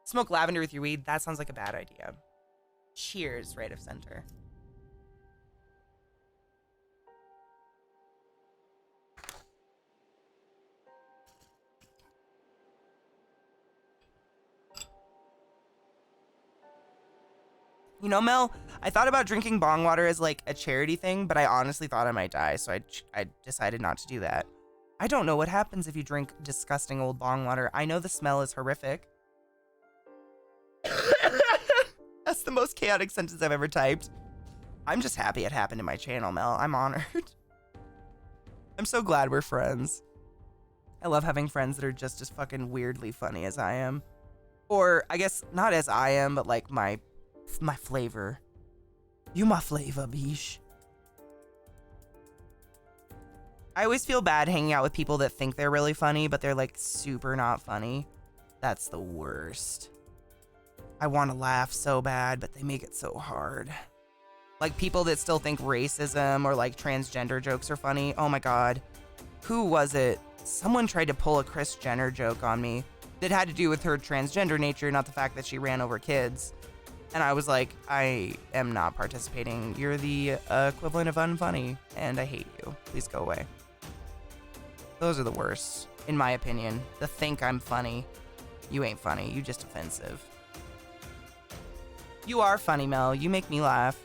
Smoke lavender with your weed. That sounds like a bad idea. Cheers, right of center. You know, Mel, I thought about drinking bong water as like a charity thing, but I honestly thought I might die, so I decided not to do that. I don't know what happens if you drink disgusting old bong water. I know the smell is horrific. That's the most chaotic sentence I've ever typed. I'm just happy it happened to my channel, Mel. I'm honored. I'm so glad we're friends. I love having friends that are just as fucking weirdly funny as I am. Or, I guess, not as I am, but like my flavor. You my flavor, biche. I always feel bad hanging out with people that think they're really funny, but they're like super not funny. That's the worst. I want to laugh so bad, but they make it so hard. Like people that still think racism or like transgender jokes are funny. Oh my God. Who was it? Someone tried to pull a Kris Jenner joke on me that had to do with her transgender nature, not the fact that she ran over kids. And I was like, I am not participating. You're the equivalent of unfunny, and I hate you. Please go away. Those are the worst, in my opinion. The think I'm funny. You ain't funny. You just offensive. You are funny, Mel. You make me laugh.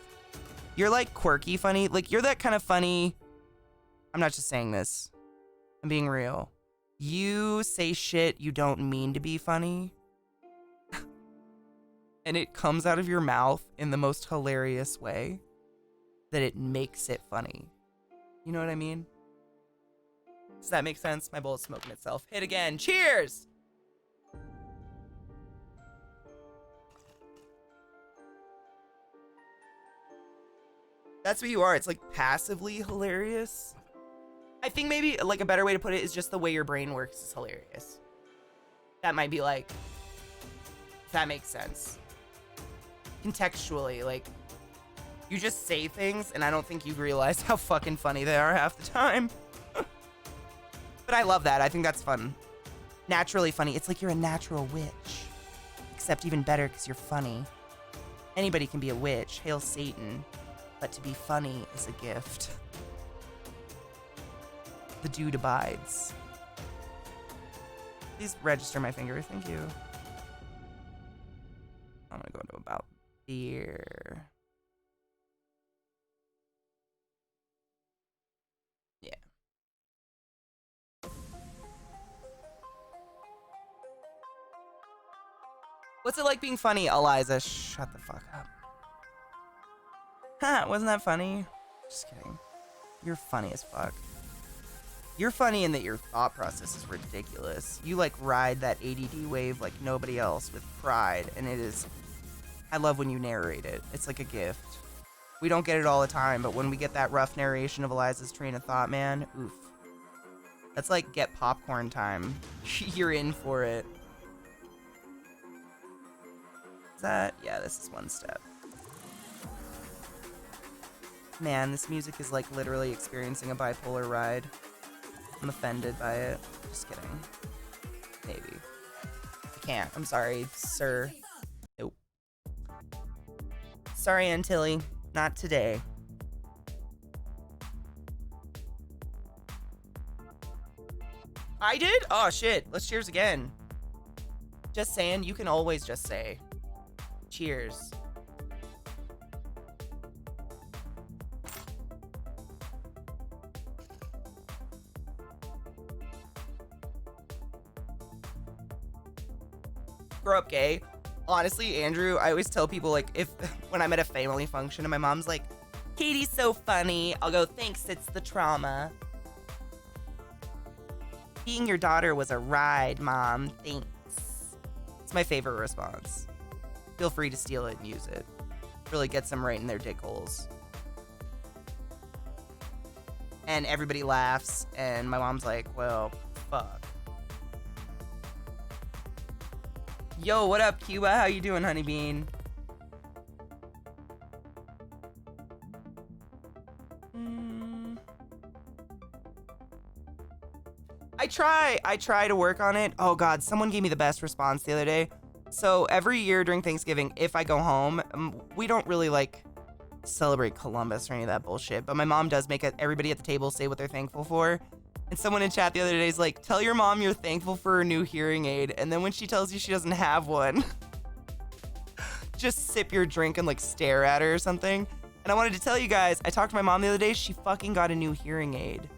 You're like quirky funny. Like, you're that kind of funny. I'm not just saying this. I'm being real. You say shit you don't mean to be funny. And it comes out of your mouth in the most hilarious way that it makes it funny. You know what I mean? Does that make sense? My bullet's smoking itself. Hit again. Cheers! That's what you are. It's like passively hilarious. I think maybe like a better way to put it is just the way your brain works is hilarious. That might be like, if that makes sense. Contextually, like, you just say things and I don't think you realize how fucking funny they are half the time. But I love that. I think that's fun. Naturally funny. It's like you're a natural witch. Except even better because you're funny. Anybody can be a witch. Hail Satan. But to be funny is a gift. The dude abides. Please register my finger. Thank you. I'm gonna go into about beer. Yeah. What's it like being funny, Eliza? Shut the fuck up. Ha, wasn't that funny? Just kidding. You're funny as fuck. You're funny in that your thought process is ridiculous. You like ride that ADD wave like nobody else with pride, and it is... I love when you narrate it. It's like a gift. We don't get it all the time, but when we get that rough narration of Eliza's train of thought, man, oof. That's like get popcorn time. You're in for it. Is that? Yeah, this is one step. Man, this music is like literally experiencing a bipolar ride. I'm offended by it. Just kidding. Maybe. I can't. I'm sorry, sir. Nope. Sorry, Antilly. Not today. I did? Oh, shit. Let's cheers again. Just saying, you can always just say. Cheers. Grow up gay. Honestly, Andrew, I always tell people, like, if when I'm at a family function and my mom's like, Katie's so funny, I'll go, thanks, it's the trauma. Being your daughter was a ride, Mom. Thanks. It's my favorite response. Feel free to steal it and use it. Really gets them right in their dick holes. And everybody laughs, and my mom's like, well, fuck. Yo, what up, Cuba? How you doing, honeybean? I try to work on it. Oh God, someone gave me the best response the other day. So every year during Thanksgiving, if I go home, we don't really like celebrate Columbus or any of that bullshit, but my mom does make everybody at the table say what they're thankful for. And someone in chat the other day is like, tell your mom you're thankful for a new hearing aid, and then when she tells you she doesn't have one, just sip your drink and like stare at her or something. And I wanted to tell you guys, I talked to my mom the other day, she fucking got a new hearing aid.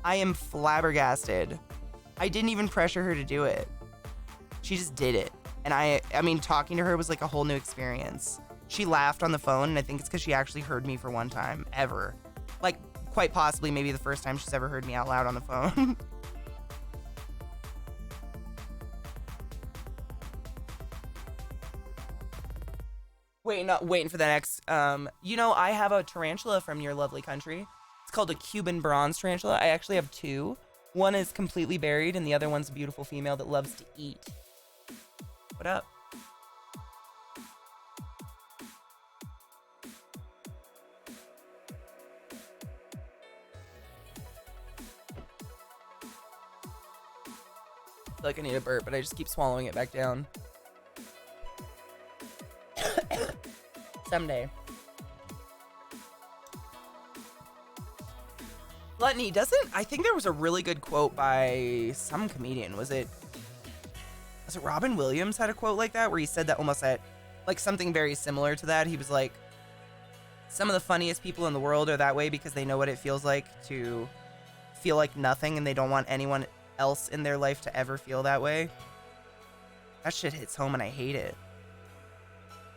I am flabbergasted. I didn't even pressure her to do it. She just did it. And I mean, talking to her was like a whole new experience. She laughed on the phone, and I think it's because she actually heard me for one time, ever. Like, quite possibly maybe the first time she's ever heard me out loud on the phone. Waiting for the next, you know, I have a tarantula from your lovely country. It's called a Cuban bronze tarantula. I actually have two. One is completely buried, and the other one's a beautiful female that loves to eat. What up? I feel like I need a burp, but I just keep swallowing it back down. Someday. Gluttony doesn't. I think there was a really good quote by some comedian. Was it Robin Williams had a quote like that where he said that almost at like something very similar to that. He was like, some of the funniest people in the world are that way because they know what it feels like to feel like nothing, and they don't want anyone else in their life to ever feel that way. That shit hits home, and I hate it.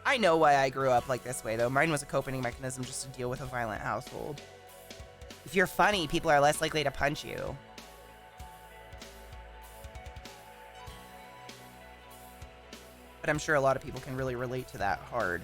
I know why I grew up like this way, though. Mine was a coping mechanism just to deal with a violent household. If you're funny, people are less likely to punch you. But I'm sure a lot of people can really relate to that hard.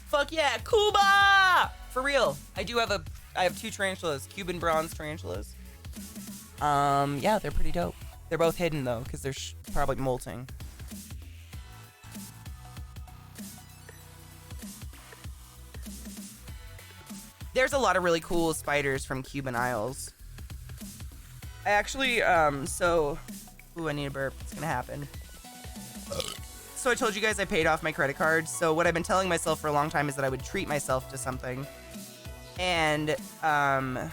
Fuck yeah, Cuba! For real, I have two tarantulas, Cuban bronze tarantulas. Yeah, they're pretty dope. They're both hidden though, because they're probably molting. There's a lot of really cool spiders from Cuban Isles. I actually, ooh, I need a burp. It's gonna happen. So I told you guys I paid off my credit card. So what I've been telling myself for a long time is that I would treat myself to something. And, I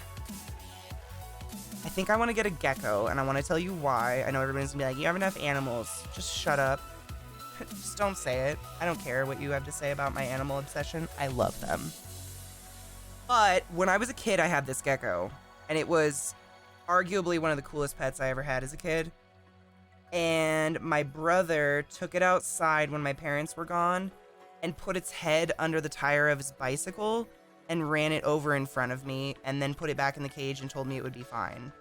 think I want to get a gecko, and I want to tell you why. I know everybody's gonna be like, you have enough animals. Just shut up. Just don't say it. I don't care what you have to say about my animal obsession. I love them. But when I was a kid, I had this gecko, and it was arguably one of the coolest pets I ever had as a kid. And my brother took it outside when my parents were gone and put its head under the tire of his bicycle and ran it over in front of me and then put it back in the cage and told me it would be fine.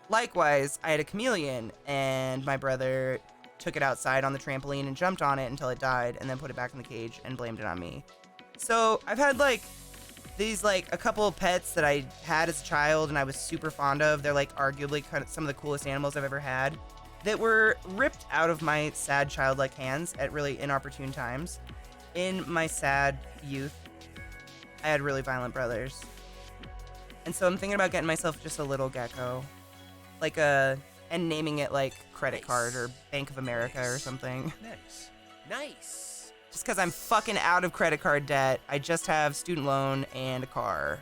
Likewise, I had a chameleon, and my brother took it outside on the trampoline and jumped on it until it died and then put it back in the cage and blamed it on me. So I've had these a couple of pets that I had as a child and I was super fond of. They're arguably kind of some of the coolest animals I've ever had that were ripped out of my sad childlike hands at really inopportune times. In my sad youth, I had really violent brothers. And so I'm thinking about getting myself just a little gecko. And naming it Credit Card or Bank of America or something. Nice. Just because I'm fucking out of credit card debt. I just have student loan and a car.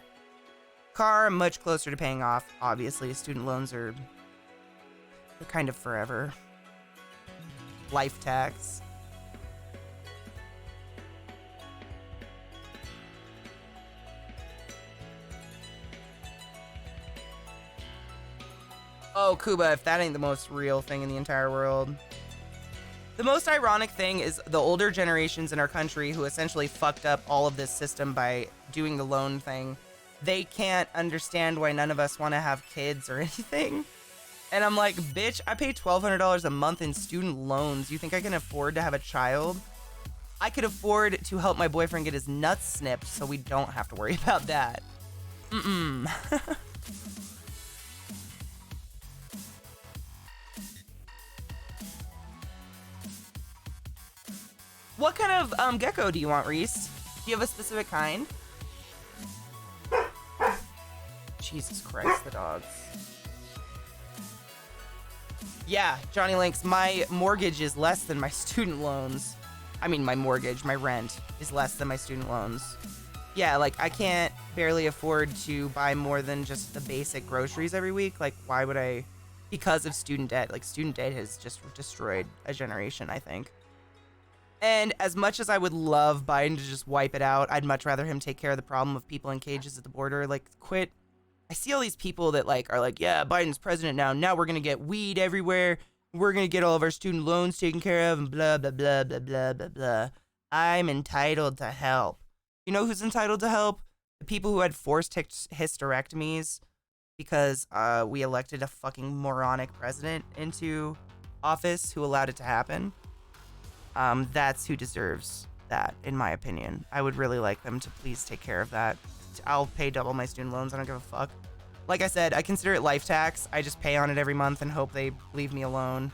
Car, much closer to paying off, obviously. Student loans they're kind of forever. Life tax. Oh, Cuba, if that ain't the most real thing in the entire world. The most ironic thing is the older generations in our country who essentially fucked up all of this system by doing the loan thing. They can't understand why none of us want to have kids or anything. And I'm like, bitch, I pay $1,200 a month in student loans. You think I can afford to have a child? I could afford to help my boyfriend get his nuts snipped so we don't have to worry about that. Mm-mm. What kind of gecko do you want, Reese? Do you have a specific kind? Jesus Christ, the dogs. Yeah, Johnny Links, my mortgage is less than my student loans. I mean, my mortgage, my rent is less than my student loans. Yeah, like, I can't barely afford to buy more than just the basic groceries every week. Like, why would I? Because of student debt. Like, student debt has just destroyed a generation, I think. And as much as I would love Biden to just wipe it out, I'd much rather him take care of the problem of people in cages at the border. Like, quit. I see all these people that, like, are like, yeah, Biden's president now. Now we're going to get weed everywhere. We're going to get all of our student loans taken care of and blah, blah, blah, blah, blah, blah, blah. I'm entitled to help. You know who's entitled to help? The people who had forced hysterectomies because we elected a fucking moronic president into office who allowed it to happen. That's who deserves that, in my opinion. I would really like them to please take care of that. I'll pay double my student loans. I don't give a fuck. Like I said, I consider it life tax. I just pay on it every month and hope they leave me alone.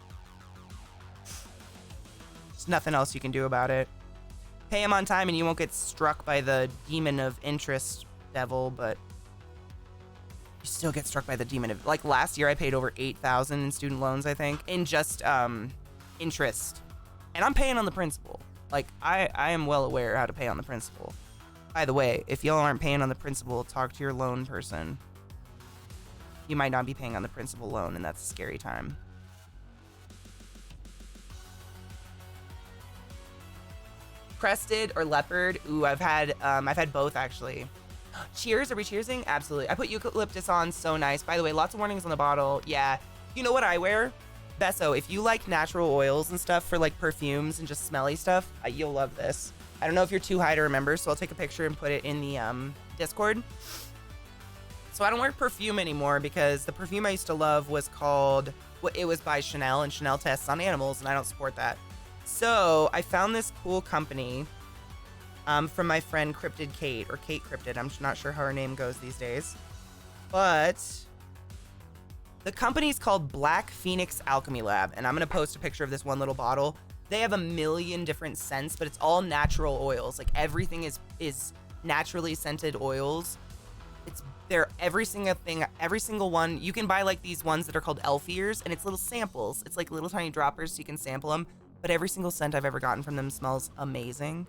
There's nothing else you can do about it. Pay them on time and you won't get struck by the demon of interest devil, but you still get struck by the demon of, like, last year I paid over $8,000 in student loans, I think, in just interest. And I'm paying on the principal. Like, I am well aware how to pay on the principal. By the way, if y'all aren't paying on the principal, talk to your loan person. You might not be paying on the principal loan, and that's a scary time. Crested or leopard? Ooh, I've had both, actually. Cheers? Are we cheersing? Absolutely. I put eucalyptus on. So nice. By the way, lots of warnings on the bottle. Yeah. You know what I wear? Besso, if you like natural oils and stuff for, like, perfumes and just smelly stuff, you'll love this. I don't know if you're too high to remember, so I'll take a picture and put it in the Discord. So I don't wear perfume anymore because the perfume I used to love was called, well, it was by Chanel, and Chanel tests on animals, and I don't support that. So I found this cool company from my friend Cryptid Kate, or Kate Cryptid. I'm not sure how her name goes these days. But the company's called Black Phoenix Alchemy Lab, and I'm going to post a picture of this one little bottle. They have a million different scents, but it's all natural oils. Like, everything is naturally scented oils. They're every single one. You can buy, like, these ones that are called elf ears, and it's little samples. It's like little tiny droppers, so you can sample them. But every single scent I've ever gotten from them smells amazing.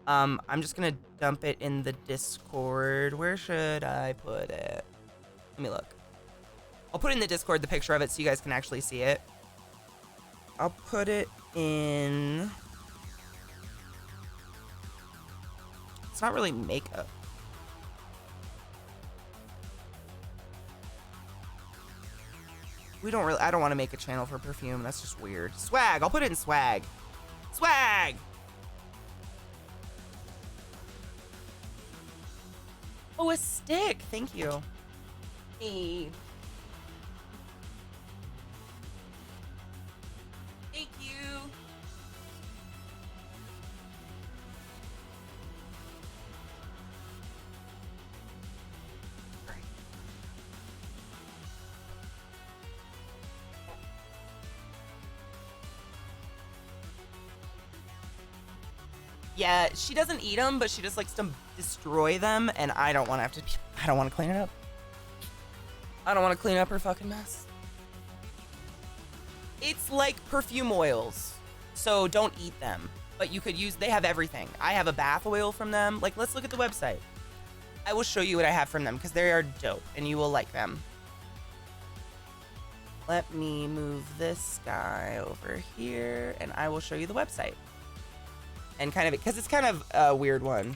I'm just gonna dump it in the Discord. Where should I put it? Let me look. I'll put in the Discord the picture of it so you guys can actually see it. I'll put it in... It's not really makeup. I don't want to make a channel for perfume. That's just weird. Swag. I'll put it in swag. Swag! Oh, a stick. Thank you. Hey. Thank you. Yeah, she doesn't eat them, but she just likes to destroy them, and I don't want to I don't want to clean it up. I don't want to clean up her fucking mess. It's like perfume oils, so don't eat them. But you could use, they have everything. I have a bath oil from them. Like, let's look at the website. I will show you what I have from them, because they are dope, and you will like them. Let me move this guy over here, and I will show you the website. And kind of, because it's kind of a weird one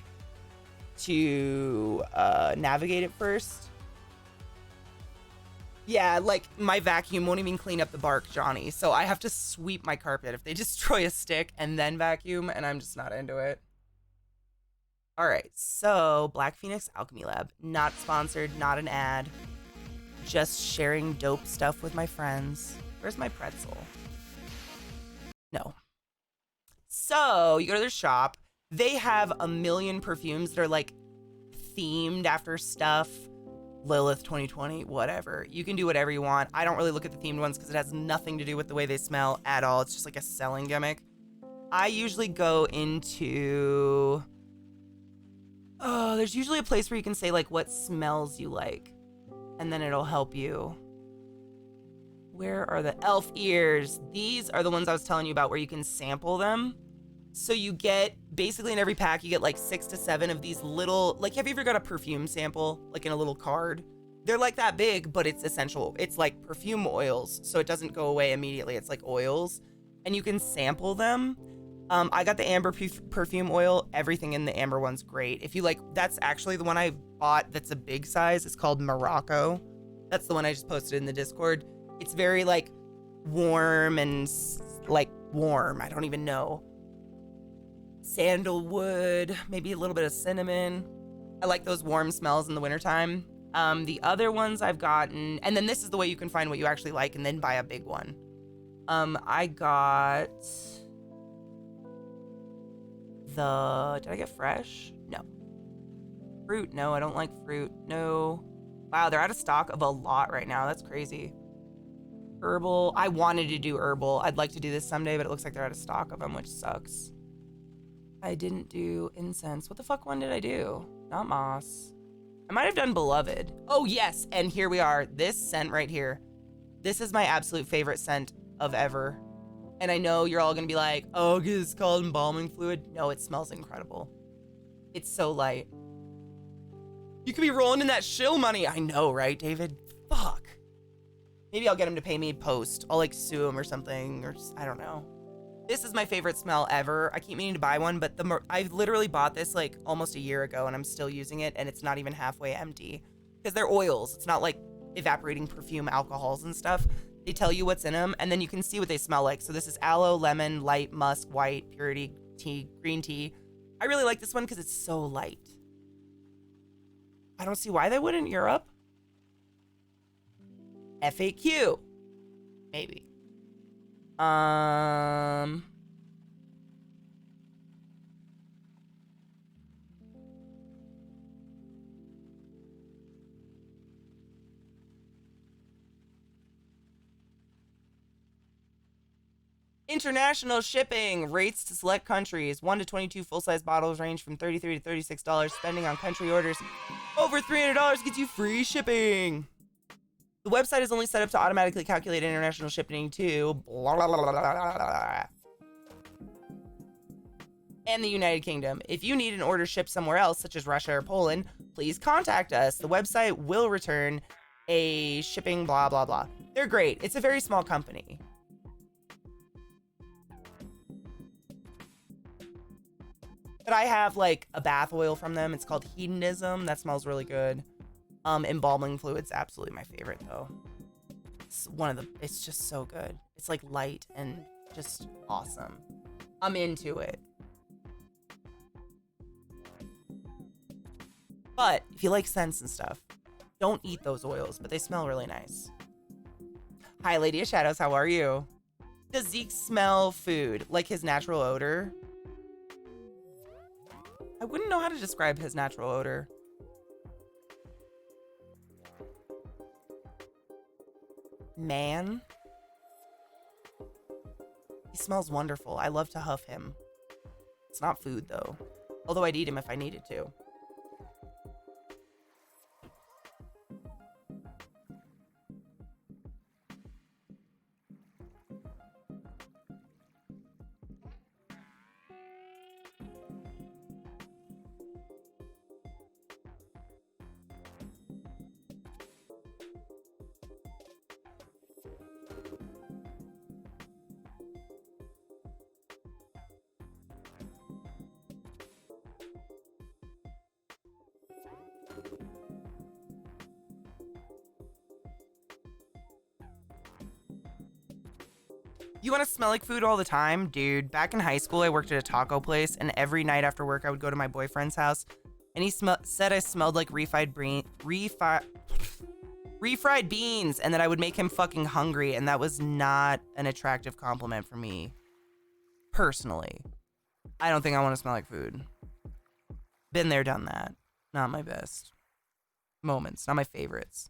to navigate at first. Yeah, like, my vacuum won't even clean up the bark, Johnny. So I have to sweep my carpet if they destroy a stick and then vacuum, and I'm just not into it. All right, so Black Phoenix Alchemy Lab. Not sponsored, not an ad. Just sharing dope stuff with my friends. Where's my pretzel? No. So you go to their shop. They have a million perfumes that are, like, themed after stuff. Lilith 2020, whatever. You can do whatever you want. I don't really look at the themed ones because it has nothing to do with the way they smell at all. It's just like a selling gimmick. I usually go into... Oh, there's usually a place where you can say like what smells you like. And then it'll help you. Where are the elf ears? These are the ones I was telling you about where you can sample them. So you get, basically in every pack, you get like 6 to 7 of these little, like, have you ever got a perfume sample, like in a little card? They're like that big, but it's essential. It's like perfume oils, so it doesn't go away immediately. It's like oils, and you can sample them. I got the amber perfume oil. Everything in the amber one's great. If you like, that's actually the one I bought that's a big size. It's called Morocco. That's the one I just posted in the Discord. It's very like warm and like warm. I don't even know. Sandalwood, maybe a little bit of cinnamon. I like those warm smells in the wintertime. The other ones I've gotten, and then this is the way you can find what you actually like and then buy a big one. I got did I get fresh? No. Fruit, no, I don't like fruit. No. Wow, they're out of stock of a lot right now. That's crazy. Herbal, I wanted to do herbal. I'd like to do this someday, but it looks like they're out of stock of them, which sucks. I didn't do incense. What the fuck one did I do? Not moss. I might have done beloved. Oh yes, and here we are. This scent right here. This is my absolute favorite scent of ever. And I know you're all gonna be like, oh, it's called embalming fluid. No, it smells incredible. It's so light. You could be rolling in that shill money. I know, right, David? Fuck. Maybe I'll get him to pay me post. I'll like sue him or something, or just, I don't know. This is my favorite smell ever. I keep meaning to buy one, but I literally bought this like almost a year ago and I'm still using it and it's not even halfway empty because they're oils. It's not like evaporating perfume alcohols and stuff. They tell you what's in them and then you can see what they smell like. So this is aloe, lemon, light, musk, white, purity, tea, green tea. I really like this one because it's so light. I don't see why they wouldn't in Europe. FAQ. Maybe. International shipping rates to select countries. 1 to 22 full-size bottles range from $33 to $36. Spending on country orders over $300 gets you free shipping. The website is only set up to automatically calculate international shipping to blah, blah, blah, blah, blah, blah, and the United Kingdom. If you need an order shipped somewhere else, such as Russia or Poland, please contact us. The website will return a shipping blah, blah, blah. They're great. It's a very small company. But I have like a bath oil from them. It's called Hedonism. That smells really good. Embalming fluid's absolutely my favorite though. It's just so good. It's like light and just awesome. I'm into it. But if you like scents and stuff, don't eat those oils, but they smell really nice. Hi, Lady of Shadows, how are you? Does Zeke smell food like his natural odor? I wouldn't know how to describe his natural odor. Man. He smells wonderful. I love to huff him. It's not food though. Although I'd eat him if I needed to. You want to smell like food all the time? Dude, back in high school, I worked at a taco place, and every night after work, I would go to my boyfriend's house, and he said I smelled like refried beans, and that I would make him fucking hungry, and that was not an attractive compliment for me. Personally. I don't think I want to smell like food. Been there, done that. Not my best. moments, not my favorites.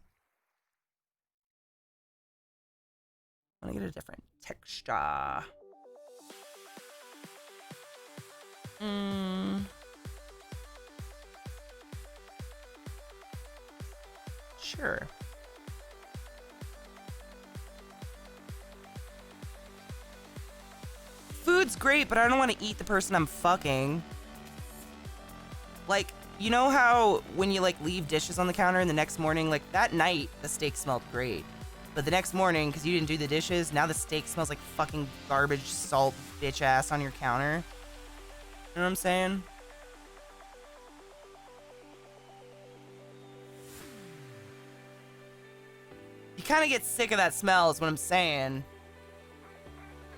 I want to get a different texture. Sure. Food's great, but I don't want to eat the person I'm fucking. Like, you know how when you like leave dishes on the counter and the next morning, like that night, the steak smelled great. But the next morning, because you didn't do the dishes, now the steak smells like fucking garbage, salt, bitch ass on your counter. You know what I'm saying? You kind of get sick of that smell is what I'm saying.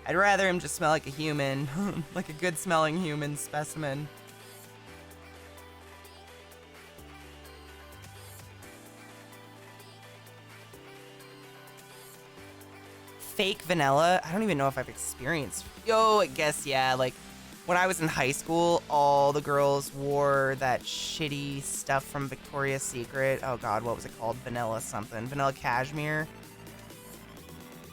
I'd rather him just smell like a human. Like a good smelling human specimen. Fake vanilla? I don't even know if I've experienced. Yo, I guess, yeah. Like, when I was in high school, all the girls wore that shitty stuff from Victoria's Secret. Oh, God, what was it called? Vanilla something. Vanilla cashmere.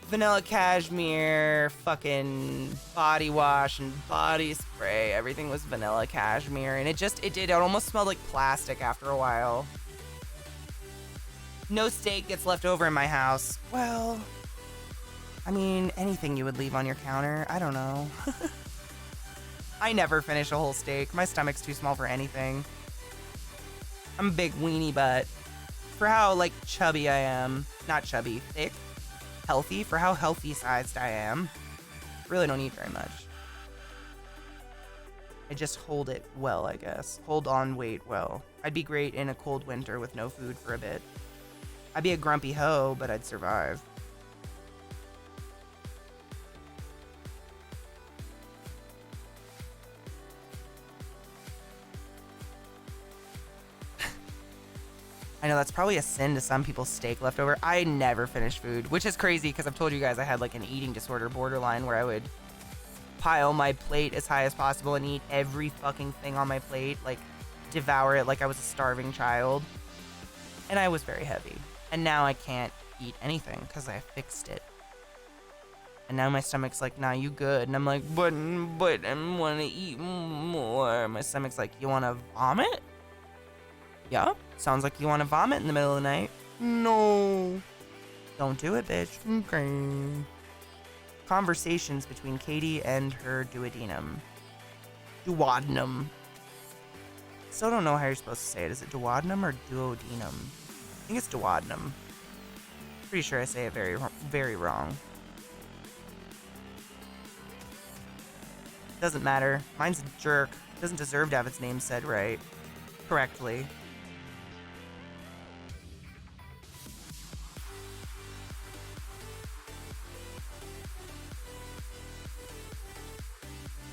Vanilla cashmere, fucking body wash and body spray. Everything was vanilla cashmere. And it almost smelled like plastic after a while. No steak gets left over in my house. Well, I mean, anything you would leave on your counter. I don't know. I never finish a whole steak. My stomach's too small for anything. I'm a big weenie butt. For how, like, chubby I am. Not chubby, thick. Healthy. For how healthy sized I am. Really don't eat very much. I just hold it well, I guess. Hold on weight well. I'd be great in a cold winter with no food for a bit. I'd be a grumpy hoe, but I'd survive. I know that's probably a sin to some people's steak left over. I never finish food, which is crazy because I've told you guys I had like an eating disorder borderline where I would pile my plate as high as possible and eat every fucking thing on my plate, like devour it like I was a starving child. And I was very heavy. And now I can't eat anything because I fixed it. And now my stomach's like, nah, you good. And I'm like, but I want to eat more. My stomach's like, you want to vomit? Yeah, sounds like you want to vomit in the middle of the night. No. Don't do it, bitch. Okay. Conversations between Katie and her duodenum. Duodenum. Still don't know how you're supposed to say it. Is it duodenum or duodenum? I think it's duodenum. Pretty sure I say it very, very wrong. Doesn't matter. Mine's a jerk. Doesn't deserve to have its name said right. Correctly.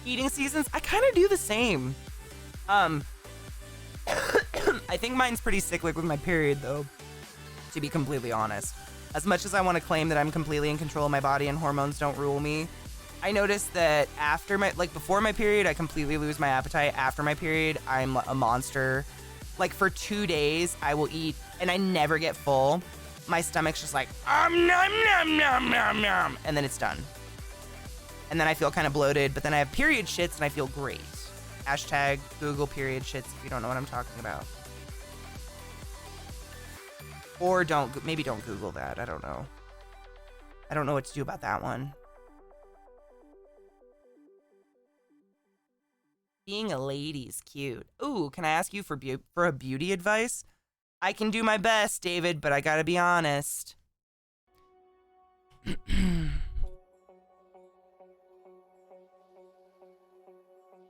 Eating seasons, I kind of do the same. I think mine's pretty cyclic with my period, though, to be completely honest. As much as I want to claim that I'm completely in control of my body and hormones don't rule me, I noticed that after my, like before my period, I completely lose my appetite. After my period, I'm a monster. Like for 2 days, I will eat and I never get full. My stomach's just like, nom, nom, nom, nom, nom, and then it's done. And then I feel kind of bloated, but then I have period shits and I feel great. Hashtag Google period shits if you don't know what I'm talking about. Or maybe don't Google that. I don't know. I don't know what to do about that one. Being a lady's cute. Ooh, can I ask you for a beauty advice? I can do my best, David, but I gotta be honest.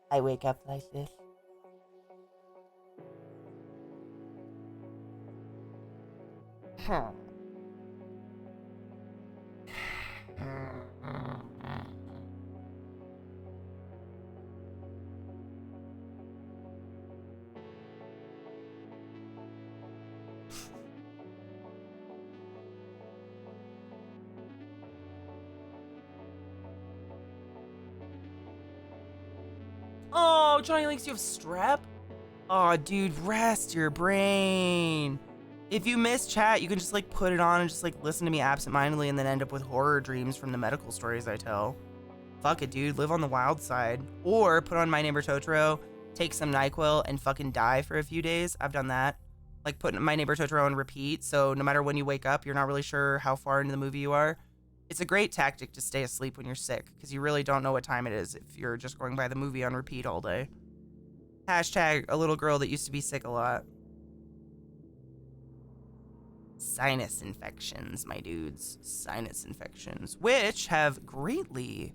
I wake up like this. Oh, Johnny Links, you have strep? Oh, dude, rest your brain. If you miss chat, you can just like put it on and just like listen to me absentmindedly and then end up with horror dreams from the medical stories I tell. Fuck it, dude. Live on the wild side. Or put on My Neighbor Totoro, take some NyQuil, and fucking die for a few days. I've done that. Like put My Neighbor Totoro on repeat, so no matter when you wake up, you're not really sure how far into the movie you are. It's a great tactic to stay asleep when you're sick, because you really don't know what time it is if you're just going by the movie on repeat all day. Hashtag a little girl that used to be sick a lot. Sinus infections, my dudes. Sinus infections, which have greatly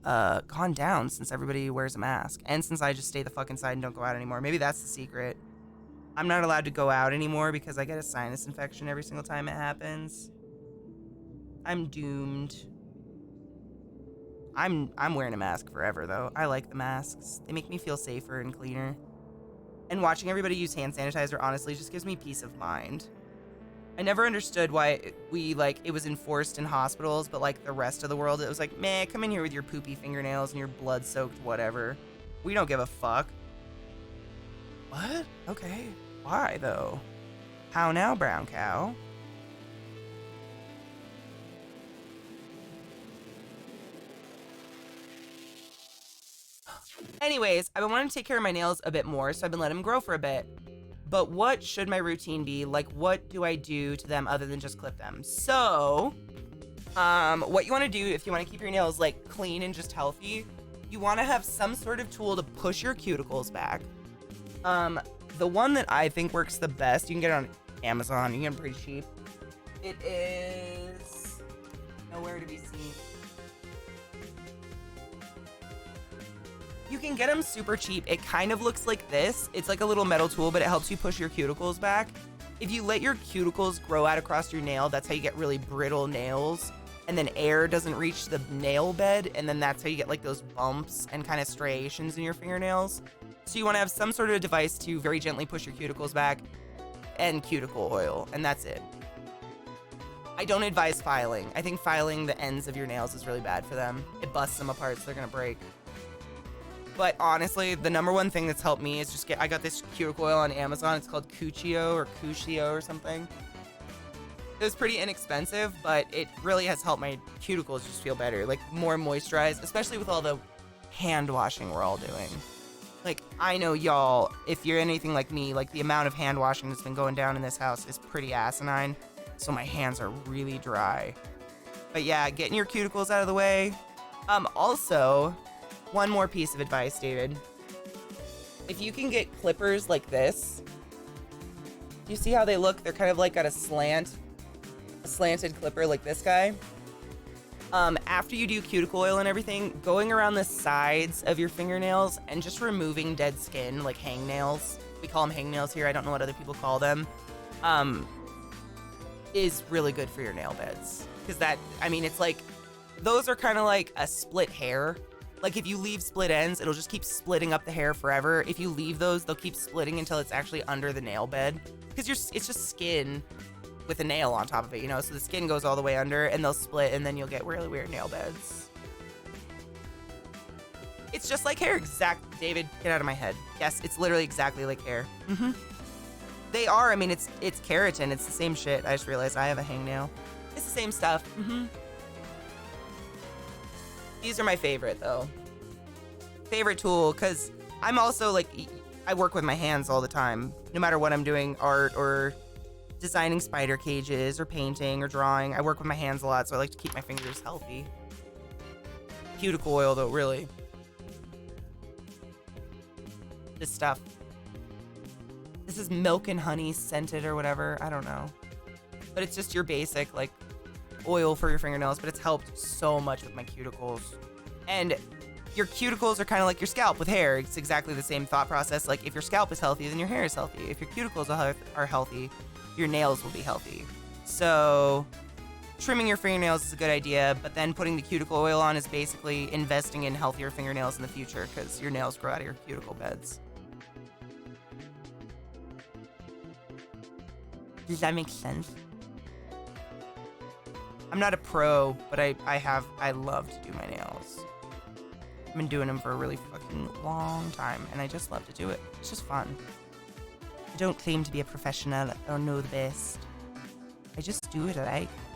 gone down since everybody wears a mask, and since I just stay the fuck inside and don't go out anymore. Maybe that's the secret. I'm not allowed to go out anymore because I get a sinus infection every single time it happens. I'm doomed. I'm wearing a mask forever, though. I like the masks. They make me feel safer and cleaner. And watching everybody use hand sanitizer honestly just gives me peace of mind. I never understood why it was enforced in hospitals, but like the rest of the world, it was like, meh, come in here with your poopy fingernails and your blood-soaked whatever. We don't give a fuck. What? Okay. Why, though? How now, brown cow? Anyways, I've been wanting to take care of my nails a bit more, so I've been letting them grow for a bit. But what should my routine be? Like, what do I do to them other than just clip them? So, what you want to do if you want to keep your nails, like, clean and just healthy, you want to have some sort of tool to push your cuticles back. The one that I think works the best, you can get it on Amazon. You can get them pretty cheap. It is nowhere to be seen. You can get them super cheap. It kind of looks like this. It's like a little metal tool, but it helps you push your cuticles back. If you let your cuticles grow out across your nail, that's how you get really brittle nails. And then air doesn't reach the nail bed, and then that's how you get like those bumps and kind of striations in your fingernails. So you want to have some sort of device to very gently push your cuticles back, and cuticle oil, and that's it. I don't advise filing. I think filing the ends of your nails is really bad for them. It busts them apart, so they're gonna break. But honestly, the number one thing that's helped me is just I got this cuticle oil on Amazon. It's called Cuccio or something. It was pretty inexpensive, but it really has helped my cuticles just feel better, like more moisturized, especially with all the hand washing we're all doing. Like, I know y'all, if you're anything like me, like the amount of hand washing that's been going down in this house is pretty asinine, so my hands are really dry. But yeah, getting your cuticles out of the way. Also, one more piece of advice, David. If you can get clippers like this, do you see how they look? They're kind of like got a slanted clipper like this guy. After you do cuticle oil and everything, going around the sides of your fingernails and just removing dead skin, like hangnails. We call them hangnails here. I don't know what other people call them. Is really good for your nail beds. Because it's like, those are kind of like a split hair. Like if you leave split ends, it'll just keep splitting up the hair forever. If you leave those, they'll keep splitting until it's actually under the nail bed. Because it's just skin with a nail on top of it, you know? So the skin goes all the way under and they'll split and then you'll get really weird nail beds. It's just like hair, David, get out of my head. Yes, it's literally exactly like hair. They are, it's keratin, it's the same shit. I just realized I have a hangnail. It's the same stuff. These are my favorite, though. Favorite tool, because I'm also, like, I work with my hands all the time. No matter what I'm doing, art or designing spider cages or painting or drawing, I work with my hands a lot, so I like to keep my fingers healthy. Cuticle oil, though, really. This stuff. This is milk and honey scented or whatever. I don't know. But it's just your basic, like, oil for your fingernails, but it's helped so much with my cuticles. And your cuticles are kind of like your scalp with hair. It's exactly the same thought process. Like if your scalp is healthy, then your hair is healthy. If your cuticles are healthy, your nails will be healthy. So trimming your fingernails is a good idea, but then putting the cuticle oil on is basically investing in healthier fingernails in the future because your nails grow out of your cuticle beds. Does that make sense? I'm not a pro, but I love to do my nails. I've been doing them for a really fucking long time, and I just love to do it. It's just fun. I don't claim to be a professional or know the best. I just do what I like.